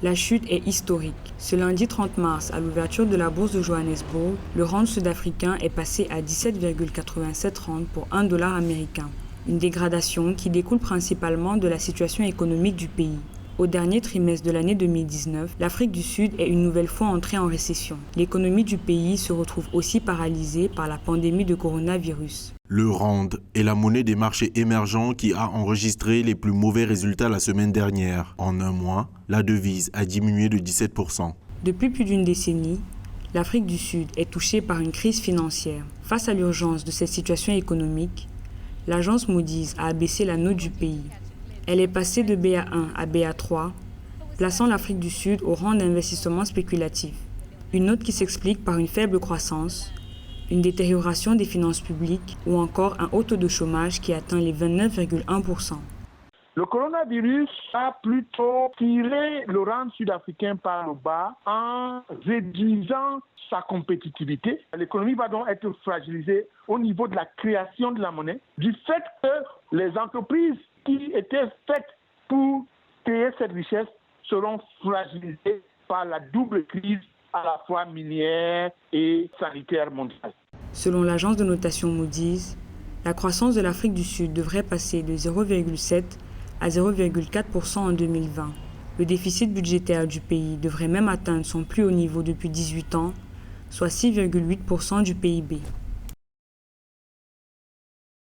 La chute est historique. Ce lundi 30 mars, à l'ouverture de la bourse de Johannesburg, le rand sud-africain est passé à 17,87 rand pour $1 américain. Une dégradation qui découle principalement de la situation économique du pays. Au dernier trimestre de l'année 2019, l'Afrique du Sud est une nouvelle fois entrée en récession. L'économie du pays se retrouve aussi paralysée par la pandémie de coronavirus. Le rand est la monnaie des marchés émergents qui a enregistré les plus mauvais résultats la semaine dernière. En un mois, la devise a diminué de 17%. Depuis plus d'une décennie, l'Afrique du Sud est touchée par une crise financière. Face à l'urgence de cette situation économique, l'agence Moody's a abaissé la note du pays. Elle est passée de BA1 à BA3, plaçant l'Afrique du Sud au rang d'investissement spéculatif. Une note qui s'explique par une faible croissance, une détérioration des finances publiques ou encore un haut taux de chômage qui atteint les 29,1%. Le coronavirus a plutôt tiré le rand sud-africain par le bas en réduisant sa compétitivité. L'économie va donc être fragilisée au niveau de la création de la monnaie, du fait que les entreprises qui étaient faites pour créer cette richesse seront fragilisées par la double crise à la fois minière et sanitaire mondiale. Selon l'agence de notation Moody's, la croissance de l'Afrique du Sud devrait passer de 0,7 à 0,4% en 2020. Le déficit budgétaire du pays devrait même atteindre son plus haut niveau depuis 18 ans, soit 6,8% du PIB.